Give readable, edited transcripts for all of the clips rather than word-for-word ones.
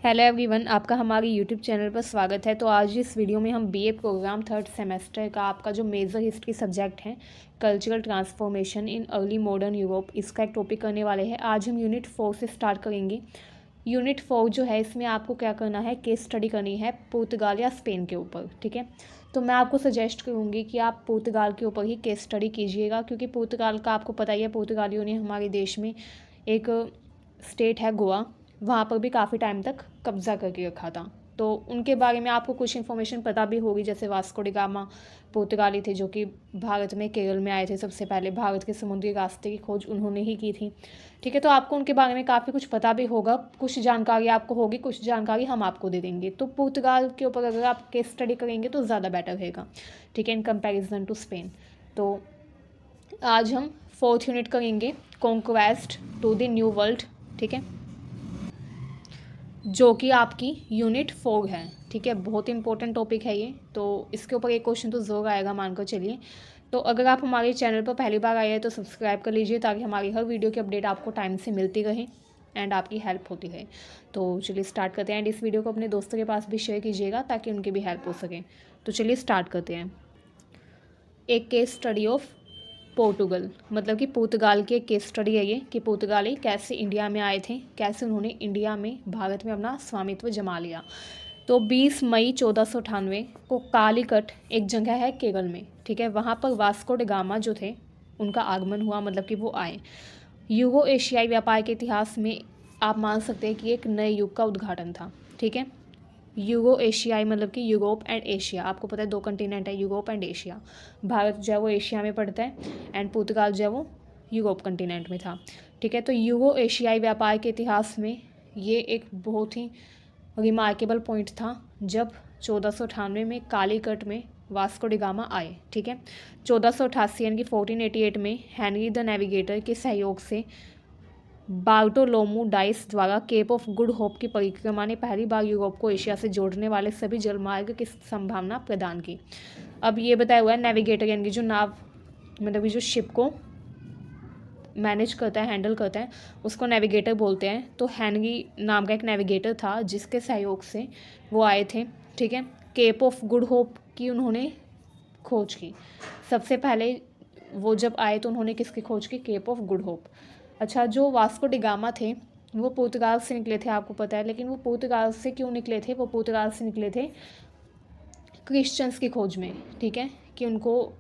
Hello everyone, आपका हमारे YouTube channel पर स्वागत है। तो आज इस वीडियो में हम बीए प्रोग्राम थर्ड सेमेस्टर का आपका जो मेजर हिस्ट्री सब्जेक्ट है cultural transformation in early modern Europe, इसका एक टॉपिक करने वाले हैं। आज हम यूनिट 4 से स्टार्ट करेंगे। यूनिट 4 जो है, इसमें आपको क्या करना है, केस स्टडी करनी है पुर्तगाल या स्पेन के ऊपर। ठीक है, तो मैं आपको सजेस्ट करूँगी कि आप पुर्तगाल के ऊपर ही केस स्टडी कीजिएगा, क्योंकि पुर्तगाल का आपको पता ही है, पुर्तगालियों ने हमारे देश में एक स्टेट है गोवा, वहाँ पर भी काफ़ी टाइम तक कब्ज़ा करके रखा था। तो उनके बारे में आपको कुछ इन्फॉर्मेशन पता भी होगी, जैसे वास्को डी गामा पुर्तगाली थे जो कि भारत में केरल में आए थे। सबसे पहले भारत के समुद्री रास्ते की खोज उन्होंने ही की थी। ठीक है, तो आपको उनके बारे में काफ़ी कुछ पता भी होगा, कुछ जानकारी आपको होगी, कुछ जानकारी हम आपको दे देंगे। तो पुर्तगाल के ऊपर अगर आप केस स्टडी करेंगे तो ज़्यादा बेटर रहेगा, ठीक है, इन कंपेरिजन टू स्पेन। तो आज हम 4th यूनिट करेंगे, conquest to the new world. ठीक है, जो कि आपकी यूनिट 4 है। ठीक है, बहुत इंपॉर्टेंट टॉपिक है ये, तो इसके ऊपर एक क्वेश्चन तो ज़रूर आएगा, मानकर चलिए। तो अगर आप हमारे चैनल पर पहली बार आए हैं तो सब्सक्राइब कर लीजिए, ताकि हमारी हर वीडियो की अपडेट आपको टाइम से मिलती रहे एंड आपकी हेल्प होती रहे। तो चलिए स्टार्ट करते हैं, एंड इस वीडियो को अपने दोस्तों के पास भी शेयर कीजिएगा ताकि उनकी भी हेल्प हो सके। तो चलिए स्टार्ट करते हैं। एक केस स्टडी ऑफ पोर्टुगल, मतलब कि पुर्तगाल की एक केस स्टडी है ये, कि पुर्तगाली कैसे इंडिया में आए थे, कैसे उन्होंने इंडिया में, भारत में अपना स्वामित्व जमा लिया। तो 20 मई 1498 को कालीकट एक जगह है केरल में, ठीक है, वहाँ पर वास्को ड गामा जो थे उनका आगमन हुआ, मतलब कि वो आए। यूरो एशियाई व्यापार के इतिहास में आप मान सकते हैं कि एक नए युग का उद्घाटन था। ठीक है, यूरो एशियाई मतलब कि यूरोप एंड एशिया, आपको पता है 2 कंटिनेंट है, यूरोप एंड एशिया। भारत जो है वो एशिया में पड़ता है एंड पुर्तगाल जो है वो यूरोप कंटिनेंट में था। ठीक है, तो यूरो एशियाई व्यापार के इतिहास में ये एक बहुत ही रिमार्केबल पॉइंट था, जब 1498 में कालीकट में वास्को डी गामा आए। ठीक है, 1488 यानी कि 1488 में हेनरी द नेविगेटर के सहयोग से बार्टोलोमू डाइस द्वारा केप ऑफ गुड होप की परिक्रमा ने पहली बार यूरोप को एशिया से जोड़ने वाले सभी जलमार्ग की संभावना प्रदान की। अब ये बताया हुआ है नेविगेटर, यानी कि जो नाव, मतलब जो शिप को मैनेज करता है, हैंडल करता है, उसको नेविगेटर बोलते हैं। तो हेनरी नाम का एक नेविगेटर था जिसके सहयोग से वो आए थे। ठीक है, केप ऑफ गुड होप की उन्होंने खोज की। सबसे पहले वो जब आए तो उन्होंने किसकी खोज की, केप ऑफ गुड होप। अच्छा, जो वास्को डी गामा थे वो पुर्तगाल से निकले थे, आपको पता है, लेकिन वो पुर्तगाल से क्यों निकले थे, वो पुर्तगाल से निकले थे क्रिश्चियंस की खोज में। ठीक है, कि उनको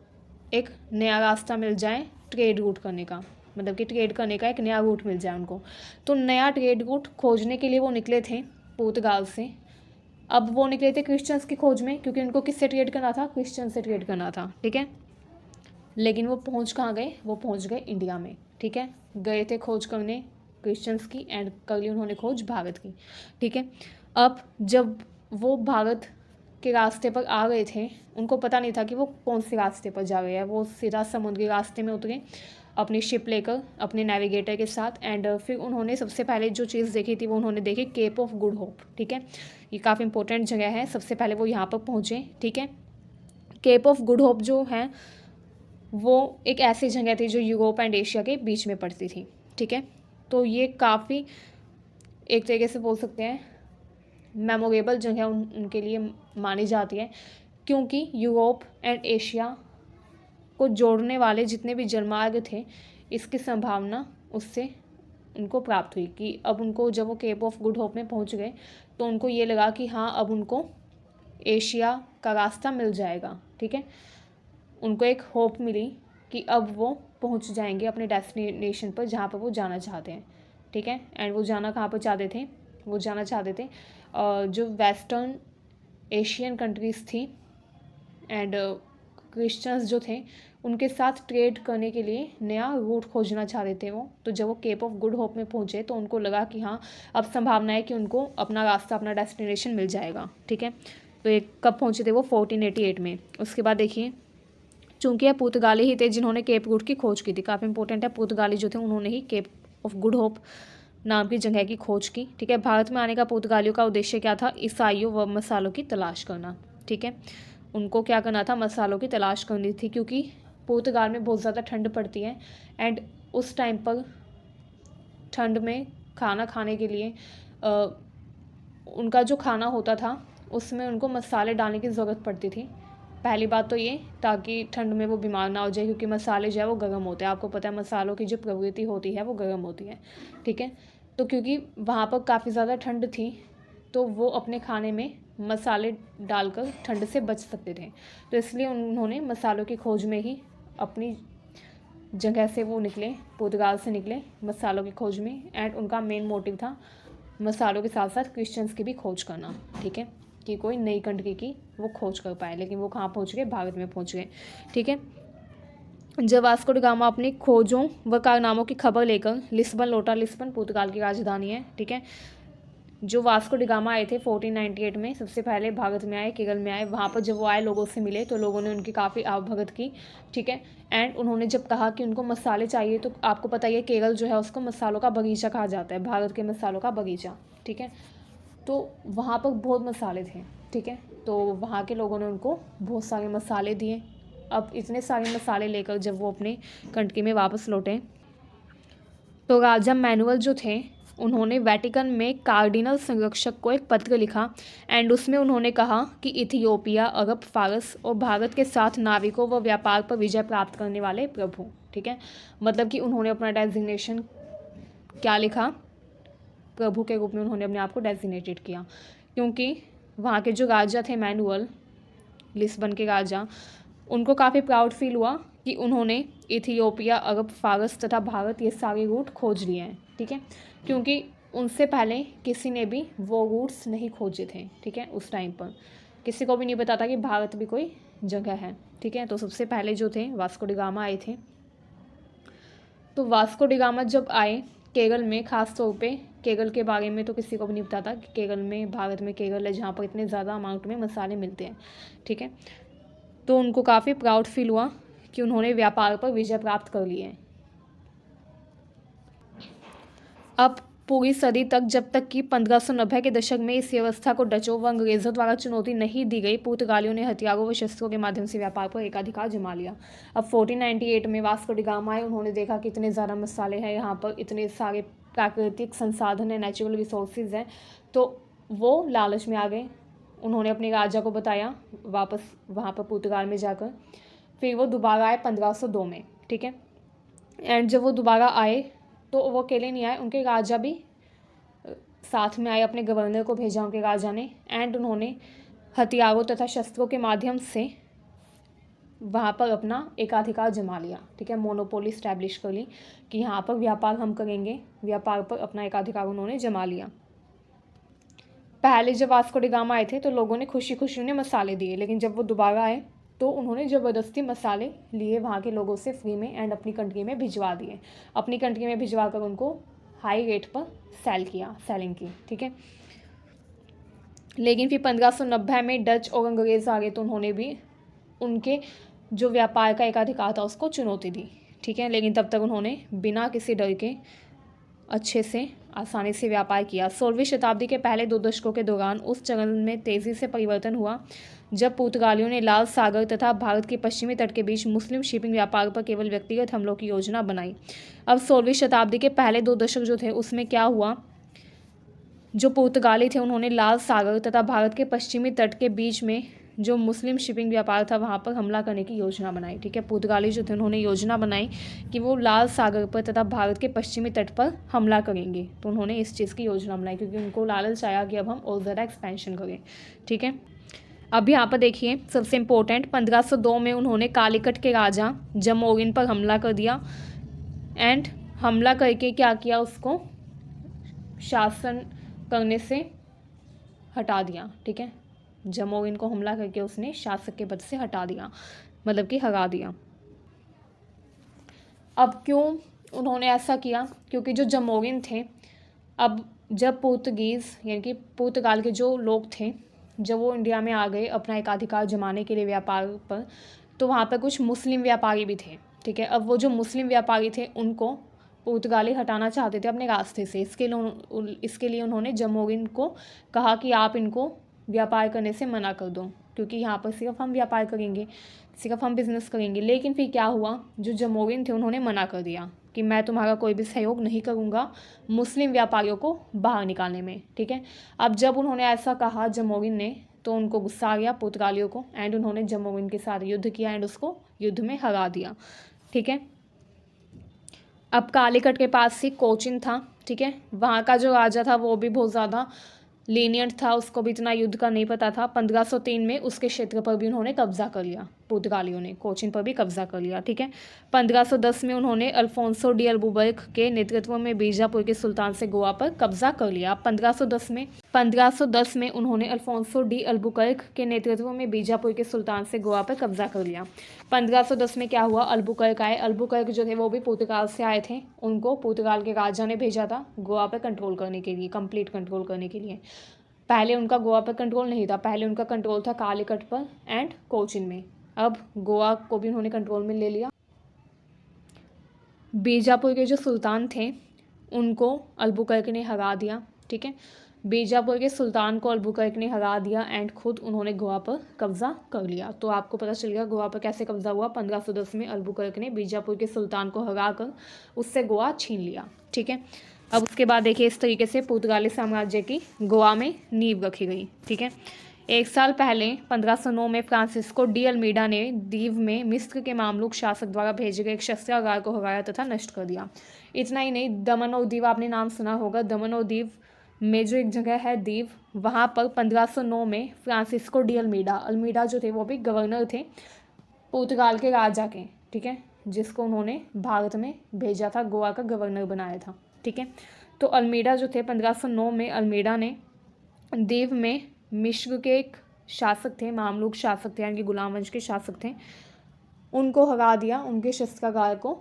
एक नया रास्ता मिल जाए ट्रेड रूट करने का, मतलब कि ट्रेड करने का एक नया रूट मिल जाए उनको। तो नया ट्रेड रूट खोजने के लिए वो निकले थे पुर्तगाल से। अब वो निकले थे क्रिश्चियंस की खोज में, क्योंकि उनको किससे ट्रेड करना था, क्रिश्चियन से ट्रेड करना था। ठीक है, लेकिन वो पहुंच कहाँ गए, वो पहुंच गए इंडिया में। ठीक है, गए थे खोज करने क्रिश्चियंस की एंड कर ली उन्होंने खोज भारत की। ठीक है, अब जब वो भारत के रास्ते पर आ गए थे, उनको पता नहीं था कि वो कौन से रास्ते पर जा रहे हैं। वो सीधा समुद्री रास्ते में उतरे अपनी शिप लेकर अपने नेविगेटर के साथ, एंड फिर उन्होंने सबसे पहले जो चीज़ देखी थी वो उन्होंने देखी केप ऑफ गुड होप। ठीक है, ये काफ़ी इंपॉर्टेंट जगह है, सबसे पहले वो यहाँ पर पहुँचे। ठीक है, केप ऑफ गुड होप जो है वो एक ऐसी जगह थी जो यूरोप एंड एशिया के बीच में पड़ती थी। ठीक है, तो ये काफ़ी एक तरीके से बोल सकते हैं मेमोरेबल जगह उनके लिए मानी जाती है, क्योंकि यूरोप एंड एशिया को जोड़ने वाले जितने भी जलमार्ग थे, इसकी संभावना उससे उनको प्राप्त हुई। कि अब उनको जब वो केप ऑफ गुड होप में पहुंच गए तो उनको ये लगा कि हाँ, अब उनको एशिया का रास्ता मिल जाएगा। ठीक है, उनको एक होप मिली कि अब वो पहुंच जाएंगे अपने डेस्टिनेशन पर, जहाँ पर वो जाना चाहते हैं। ठीक है, एंड वो जाना कहाँ पर चाहते थे, वो जाना चाहते थे जो वेस्टर्न एशियन कंट्रीज़ थी एंड क्रिश्चियंस जो थे उनके साथ ट्रेड करने के लिए नया रूट खोजना चाहते थे वो। तो जब वो केप ऑफ गुड होप में पहुँचे तो उनको लगा कि हाँ, अब संभावना है कि उनको अपना रास्ता, अपना डेस्टिनेशन मिल जाएगा। ठीक है, तो ये कब पहुँचे थे वो 1488 में। उसके बाद देखिए, चूँकि ये पुर्तगाली ही थे जिन्होंने केप रूट की खोज की थी, काफ़ी इंपॉर्टेंट है, पुर्तगाली जो थे उन्होंने he kept of good hope नाम की जगह की खोज की। ठीक है, भारत में आने का पुर्तगालियों का उद्देश्य क्या था, ईसाइयों व मसालों की तलाश करना। ठीक है, उनको क्या करना था, मसालों की तलाश करनी थी, क्योंकि पुर्तगाल में बहुत ज़्यादा ठंड पड़ती है एंड उस टाइम पर ठंड में खाना खाने के लिए उनका जो खाना होता था उसमें उनको मसाले डालने की ज़रूरत पड़ती थी। पहली बात तो ये, ताकि ठंड में वो बीमार ना हो जाए, क्योंकि मसाले जो है वो गर्म होते हैं। आपको पता है मसालों की जो प्रवृत्ति होती है वो गर्म होती है, ठीक है। तो क्योंकि वहाँ पर काफ़ी ज़्यादा ठंड थी, तो वो अपने खाने में मसाले डालकर ठंड से बच सकते थे। तो इसलिए उन्होंने मसालों की खोज में ही अपनी जगह से वो निकले, पुर्तगाल से निकले मसालों की खोज में। एंड उनका मेन मोटिव था मसालों के साथ साथ क्रिश्चियंस की भी खोज करना, ठीक है, कि कोई नई कंट्री की वो खोज कर पाए। लेकिन वो कहाँ पहुँच गए? भारत में पहुँच गए, ठीक है। जब वास्को ड गामा अपनी खोजों व कारनामों की खबर लेकर लिस्बन लौटा, लिस्बन पुर्तगाल की राजधानी है, ठीक है। जो वास्को डी गामा आए थे 1498 में, सबसे पहले भारत में आए, केरल में आए। वहाँ पर जब वो आए, लोगों से मिले, तो लोगों ने उनकी काफ़ी आवभगत की, ठीक है। एंड उन्होंने जब कहा कि उनको मसाले चाहिए, तो आपको पता ही है केरल जो है उसको मसालों का बगीचा कहा जाता है, भारत के मसालों का बगीचा, ठीक है। तो वहाँ पर बहुत मसाले थे, ठीक है। तो वहाँ के लोगों ने उनको बहुत सारे मसाले दिए। अब इतने सारे मसाले लेकर जब वो अपने कंट्री में वापस लौटे, तो राजा मैनुअल जो थे उन्होंने वेटिकन में कार्डिनल संरक्षक को एक पत्र लिखा। एंड उसमें उन्होंने कहा कि इथियोपिया, अरब, फारस और भारत के साथ नाविकों व व्यापार पर विजय प्राप्त करने वाले प्रभु, ठीक है। मतलब कि उन्होंने अपना डेजिग्नेशन क्या लिखा? प्रभु के रूप में उन्होंने अपने आप को डेजिग्नेटेड किया, क्योंकि वहाँ के जो राजा थे मैनुअल, लिस्बन के राजा, उनको काफ़ी प्राउड फील हुआ कि उन्होंने इथियोपिया, अरब, फारस तथा भारत ये सारे रूट खोज लिए हैं, ठीक है। क्योंकि उनसे पहले किसी ने भी वो रूट्स नहीं खोजे थे, ठीक है। उस टाइम पर किसी को भी नहीं पता था कि भारत भी कोई जगह है, ठीक है। तो सबसे पहले जो थे वास्को डी गामा आए थे। तो वास्को डी गामा जब आए केरल में, ख़ास तौर पे केरल के बारे में तो किसी को भी नहीं पता था कि केरल में, भारत में केरल है जहाँ पर इतने ज़्यादा अमाउंट में मसाले मिलते हैं, ठीक है। तो उनको काफ़ी प्राउड फील हुआ कि उन्होंने व्यापार पर विजय प्राप्त कर ली है। अब पूरी सदी तक, जब तक कि 1590 के दशक में इस व्यवस्था को डचों व अंग्रेज़ों द्वारा चुनौती नहीं दी गई, पुर्तगालियों ने हथियारों व शस्त्रों के माध्यम से व्यापार पर एकाधिकार जमा लिया। अब 1498 में वास्को डी गामा आए, उन्होंने देखा कि इतने ज़्यादा मसाले हैं यहाँ पर, इतने सारे प्राकृतिक संसाधन हैं, नेचुरल रिसोर्सेज हैं। तो वो लालच में आ गए। उन्होंने अपने राजा को बताया वापस वहाँ पर पुर्तगाल में जाकर। फिर वो दोबारा आए 1502 में, ठीक है। एंड जब वो दोबारा आए तो वो अकेले नहीं आए, उनके राजा भी साथ में आए, अपने गवर्नर को भेजा उनके राजा ने। एंड उन्होंने हथियारों तथा शस्त्रों के माध्यम से वहाँ पर अपना एकाधिकार जमा लिया, ठीक है। मोनोपोली इस्टेब्लिश कर ली कि यहाँ पर व्यापार हम करेंगे, व्यापार पर अपना एकाधिकार उन्होंने जमा लिया। पहले जब वास्को डी गामा आए थे तो लोगों ने खुशी खुशी उन्हें मसाले दिए, लेकिन जब वो दोबारा आए तो उन्होंने ज़बरदस्ती मसाले लिए वहाँ के लोगों से फ्री में, एंड अपनी कंट्री में भिजवा दिए। अपनी कंट्री में भिजवा कर उनको हाई रेट पर सेलिंग की, ठीक है। लेकिन फिर 1590 में डच और अंग्रेज़ आ गए, तो उन्होंने भी उनके जो व्यापार का एकाधिकार था उसको चुनौती दी, ठीक है। लेकिन तब तक उन्होंने बिना किसी डर के अच्छे से, आसानी से व्यापार किया। 16वीं शताब्दी के पहले 2 दशकों के दौरान उस चरण में तेज़ी से परिवर्तन हुआ जब पुर्तगालियों ने लाल सागर तथा भारत के पश्चिमी तट के बीच मुस्लिम शिपिंग व्यापार पर केवल व्यक्तिगत हमलों की योजना बनाई। अब 16वीं शताब्दी के पहले 2 दशक जो थे उसमें क्या हुआ, जो पुर्तगाली थे उन्होंने लाल सागर तथा भारत के पश्चिमी तट के बीच में जो मुस्लिम शिपिंग व्यापार था वहाँ पर हमला करने की योजना बनाई, ठीक है। पुर्तगाली जो थे उन्होंने योजना बनाई कि वो लाल सागर पर तथा भारत के पश्चिमी तट पर हमला करेंगे। तो उन्होंने इस चीज़ की योजना बनाई क्योंकि उनको लालच आया कि अब हम और ज़्यादा एक्सपेंशन करें, ठीक है। अब यहाँ पर देखिए सबसे इम्पोर्टेंट, 1502 में उन्होंने कालीकट के राजा जमोरिन पर हमला कर दिया। एंड हमला करके क्या किया, उसको शासन करने से हटा दिया, ठीक है। जमोरिन को हमला करके उसने शासक के पद से हटा दिया, मतलब कि हरा दिया। अब क्यों उन्होंने ऐसा किया, क्योंकि जो जमोरिन थे, अब जब पुर्तगीज़ यानी कि पुर्तगाल के जो लोग थे, जब वो इंडिया में आ गए अपना एकाधिकार जमाने के लिए व्यापार पर, तो वहाँ पर कुछ मुस्लिम व्यापारी भी थे, ठीक है। अब वो जो मुस्लिम व्यापारी थे उनको पुर्तगाली हटाना चाहते थे अपने रास्ते से। इसके लिए उन्होंने जमोरिन को कहा कि आप इनको व्यापार करने से मना कर दो, क्योंकि यहाँ पर सिर्फ हम व्यापार करेंगे, सिर्फ हम बिज़नेस करेंगे। लेकिन फिर क्या हुआ, जो जमोरिन थे उन्होंने मना कर दिया, कि मैं तुम्हारा कोई भी सहयोग नहीं करूँगा मुस्लिम व्यापारियों को बाहर निकालने में, ठीक है। अब जब उन्होंने ऐसा कहा जमोरिन ने, तो उनको गुस्सा आ गया पुर्तगालियों को, एंड उन्होंने जमोरिन के साथ युद्ध किया एंड उसको युद्ध में हरा दिया, ठीक है। अब कालीकट के पास ही कोचिन था, ठीक है। वहाँ का जो राजा था वो भी बहुत ज़्यादा लीनियंट था, उसको भी इतना युद्ध का नहीं पता था। 1503 में उसके क्षेत्र पर भी उन्होंने कब्जा कर लिया, पुर्तगालियों ने कोचिन पर भी कब्जा कर लिया, ठीक है। 1510 में उन्होंने अल्फोंसो डी अल्बुकर्क के नेतृत्व में बीजापुर के सुल्तान से गोवा पर कब्जा कर लिया। 1510 में उन्होंने अल्फोंसो डी अल्बुकर्क के नेतृत्व में बीजापुर के सुल्तान से गोवा पर कब्जा कर लिया। 1510 में क्या हुआ, अल्बुकर्क आए। अल्बुकर्क जो थे वो भी पुर्तगाल से आए थे, उनको पुर्तगाल के राजा ने भेजा था गोवा पर कंट्रोल करने के लिए, कंप्लीट कंट्रोल करने के लिए। पहले उनका गोवा पर कंट्रोल नहीं था, पहले उनका कंट्रोल था कालीकट पर एंड कोचिन में। अब गोवा को भी उन्होंने कंट्रोल में ले लिया। बीजापुर के जो सुल्तान थे उनको अल्बुकर्क ने हरा दिया, ठीक है। बीजापुर के सुल्तान को अल्बुकर्क ने हरा दिया एंड खुद उन्होंने गोवा पर कब्जा कर लिया। तो आपको पता चल गया गोवा पर कैसे कब्जा हुआ। 1510 में अल्बुकर्क ने बीजापुर के सुल्तान को हरा कर उससे गोवा छीन लिया, ठीक है। अब उसके बाद देखिए इस तरीके से पुर्तगाली साम्राज्य की गोवा में नींव रखी गई, ठीक है। एक साल पहले 1509 में फ्रांसिस्को डी अल्मीडा ने दीव में मिस्र के मामलूक शासक द्वारा भेजे गए एक शस्त्रागार को हराया तथा नष्ट कर दिया। इतना ही नहीं, दमन और दीव आपने नाम सुना होगा। दमन और दीव में जो एक जगह है दीव, वहाँ पर 1509 में फ्रांसिस्को डी अल्मीडा जो थे वो भी गवर्नर थे पुर्तगाल के राजा के, ठीक है, जिसको उन्होंने भारत में भेजा था, गोवा का गवर्नर बनाया था, ठीक है। तो अल्मीडा जो थे 1509 में अल्मीडा ने दीव में मिस्र के एक शासक थे, मामलूक शासक थे, यानी कि गुलाम वंश के शासक थे, उनको हरा दिया, उनके शस्त्रागार को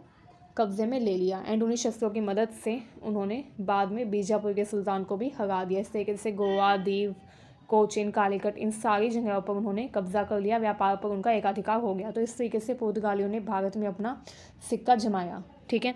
कब्जे में ले लिया एंड उन्हीं शस्त्रों की मदद से उन्होंने बाद में बीजापुर के सुल्तान को भी हरा दिया। इस तरीके से गोवा, दीव, कोचिन, कालीकट, इन सारी जगहों पर उन्होंने कब्जा कर लिया, व्यापार पर उनका एकाधिकार हो गया। तो इस तरीके से पुर्तगालियों ने भारत में अपना सिक्का जमाया, ठीक है।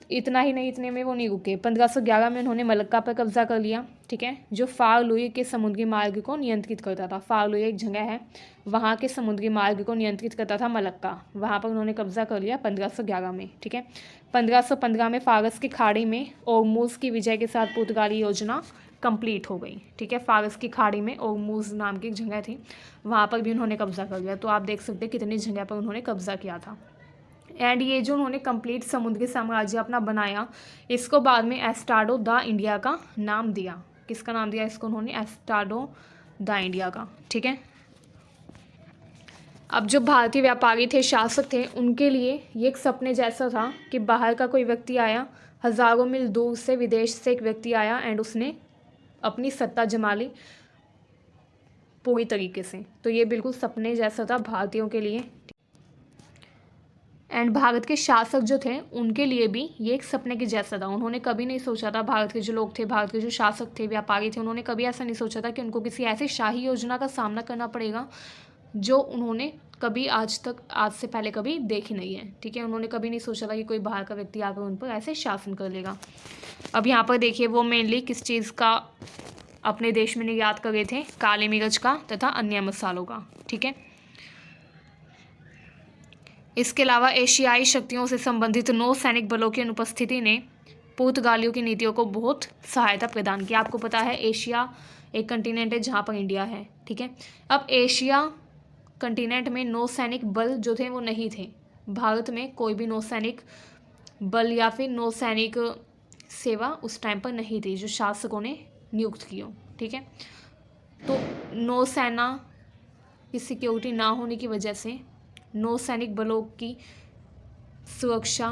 इतना ही नहीं, इतने में वो नहीं रुके। 1511 में उन्होंने मलक्का पर कब्जा कर लिया, ठीक है, जो फार लुई के समुद्री मार्ग को नियंत्रित करता था। फार लुई एक जगह है, वहाँ के समुद्री मार्ग को नियंत्रित करता था मलक्का, वहाँ पर उन्होंने कब्जा कर लिया 1511 में, ठीक है। 1515 में फारस की खाड़ी में ओरमुज़ की विजय के साथ पुर्तगाली योजना कंप्लीट हो गई, ठीक है। फारस की खाड़ी में ओरमुज़ नाम की एक जगह थी, वहाँ पर भी उन्होंने कब्जा कर लिया। तो आप देख सकते हैं कितनी जगह पर उन्होंने कब्जा किया था। एंड ये जो उन्होंने कंप्लीट समुद्री साम्राज्य अपना बनाया, इसको बाद में एस्टाडो द इंडिया का नाम दिया। किसका नाम दिया इसको उन्होंने? एस्टाडो द इंडिया का, ठीक है। अब जो भारतीय व्यापारी थे, शासक थे, उनके लिए ये एक सपने जैसा था कि बाहर का कोई व्यक्ति आया, हज़ारों मील दूर से, विदेश से एक व्यक्ति आया एंड उसने अपनी सत्ता जमा ली पूरी तरीके से। तो ये बिल्कुल सपने जैसा था भारतीयों के लिए। एंड भारत के शासक जो थे उनके लिए भी ये एक सपने के जैसा था। उन्होंने कभी नहीं सोचा था, भारत के जो लोग थे, भारत के जो शासक थे, व्यापारी थे, उन्होंने कभी ऐसा नहीं सोचा था कि उनको किसी ऐसी शाही योजना का सामना करना पड़ेगा जो उन्होंने कभी आज से पहले कभी देखी नहीं है, ठीक है। उन्होंने कभी नहीं सोचा था कि कोई बाहर का व्यक्ति आकर उन पर ऐसे शासन कर लेगा। अब यहाँ पर देखिए वो मेनली किस चीज़ का अपने देश में निर्यात कर रहे थे? काले मिर्च का तथा अन्य मसालों का, ठीक है। इसके अलावा एशियाई शक्तियों से संबंधित नौसैनिक बलों की अनुपस्थिति ने पुर्तगालियों की नीतियों को बहुत सहायता प्रदान की। आपको पता है एशिया एक कंटिनेंट है जहाँ पर इंडिया है, ठीक है। अब एशिया कंटिनेंट में नौसैनिक बल जो थे वो नहीं थे। भारत में कोई भी नौसैनिक बल या फिर नौसैनिक सेवा उस टाइम पर नहीं थी जो शासकों ने नियुक्त की हो, ठीक है। तो नौसेना की सिक्योरिटी ना होने की वजह से, नौसैनिक बलों की सुरक्षा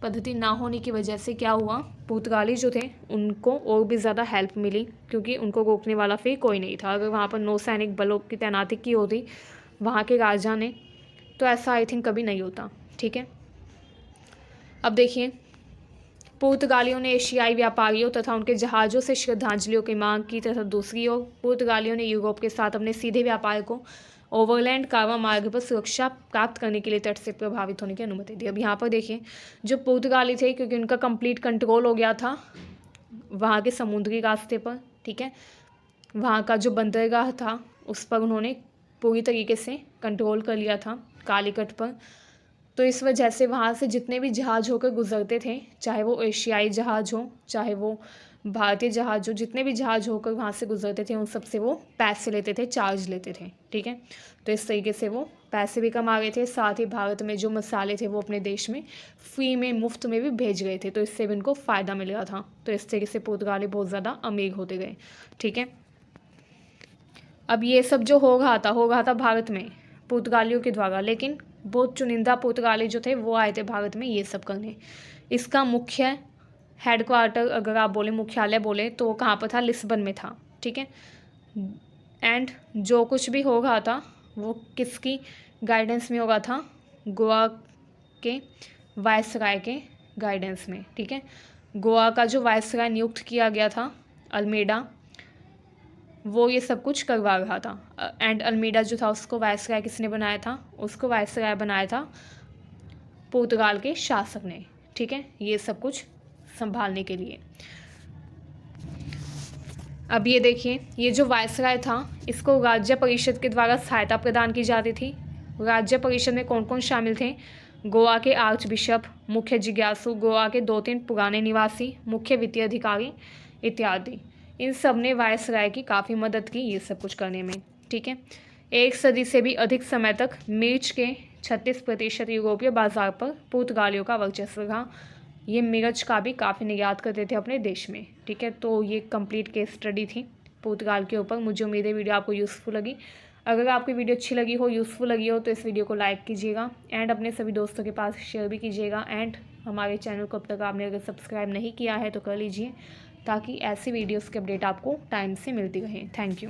पद्धति ना होने की वजह से क्या हुआ, पुर्तगाली जो थे उनको और भी ज़्यादा हेल्प मिली, क्योंकि उनको रोकने वाला फिर कोई नहीं था। अगर वहाँ पर नौसैनिक बलों की तैनाती की होती वहाँ के राजा ने, तो ऐसा आई थिंक कभी नहीं होता, ठीक है। अब देखिए पुर्तगालियों ने एशियाई व्यापारियों तथा उनके जहाज़ों से श्रद्धांजलियों की मांग की, तथा दूसरी ओर पुर्तगालियों ने यूरोप के साथ अपने सीधे व्यापार को ओवरलैंड कारवा मार्ग पर सुरक्षा प्राप्त करने के लिए तट से प्रभावित होने की अनुमति दी। अब यहाँ पर देखिए जो पुर्तगाली थे, क्योंकि उनका कंप्लीट कंट्रोल हो गया था वहाँ के समुद्री रास्ते पर, ठीक है, वहाँ का जो बंदरगाह था उस पर उन्होंने पूरी तरीके से कंट्रोल कर लिया था, कालीकट पर। तो इस वजह से वहाँ से जितने भी जहाज़ होकर गुजरते थे, चाहे वो एशियाई जहाज़ हो, चाहे वो भारतीय जहाज़ हो, जितने भी जहाज़ होकर वहाँ से गुजरते थे उन सब से वो पैसे लेते थे, चार्ज लेते थे। ठीक है, तो इस तरीके से वो पैसे भी कमा रहे थे, साथ ही भारत में जो मसाले थे वो अपने देश में फ्री में, मुफ्त में भी भेज रहे थे, तो इससे भी उनको फ़ायदा मिल रहा था। तो इस तरीके से पुर्तगाली बहुत ज़्यादा अमीर होते गए। ठीक है, अब ये सब जो हो रहा था भारत में पुर्तगालियों के द्वारा, लेकिन बहुत चुनिंदा पुर्तगाली जो थे वो आए थे भारत में ये सब करने। इसका मुख्य हेडक्वार्टर अगर आप बोले, मुख्यालय बोले, तो कहाँ पर था? लिस्बन में था। ठीक है, एंड जो कुछ भी हो रहा था वो किसकी गाइडेंस में हो रहा था? गोवा के वायसराय के गाइडेंस में। ठीक है, गोवा का जो वायसराय नियुक्त किया गया था अल्मेडा, वो ये सब कुछ करवा रहा था। एंड अल्मेडा जो था उसको वायसराय किसने बनाया था? उसको वायसराय बनाया था पुर्तगाल के शासक ने। ठीक है, ये सब कुछ संभालने के लिए। अब ये देखिए, ये जो वायसराय था इसको राज्य परिषद के द्वारा सहायता प्रदान की जाती थी। राज्य परिषद में कौन कौन शामिल थे? गोवा के आर्च बिशप, मुख्य जिज्ञासु, गोवा के 2-3 पुराने निवासी, मुख्य वित्तीय अधिकारी इत्यादि। इन सब ने वायसराय की काफ़ी मदद की ये सब कुछ करने में। ठीक है, 1 सदी से भी अधिक समय तक मिर्च के 36% यूरोपीय बाजार पर पुर्तगालियों का वर्चस्व रहा। ये मिर्च का भी काफ़ी निर्यात करते थे अपने देश में। ठीक है, तो ये कंप्लीट केस स्टडी थी पुर्तगाल के ऊपर। मुझे उम्मीद है वीडियो आपको यूज़फुल लगी। अगर आपकी वीडियो अच्छी लगी हो, यूज़फुल लगी हो, तो इस वीडियो को लाइक कीजिएगा एंड अपने सभी दोस्तों के पास शेयर भी कीजिएगा। एंड हमारे चैनल को अब तक आपने अगर सब्सक्राइब नहीं किया है तो कर लीजिए, ताकि ऐसी वीडियोज़ की अपडेट आपको टाइम से मिलती रहे। Thank you.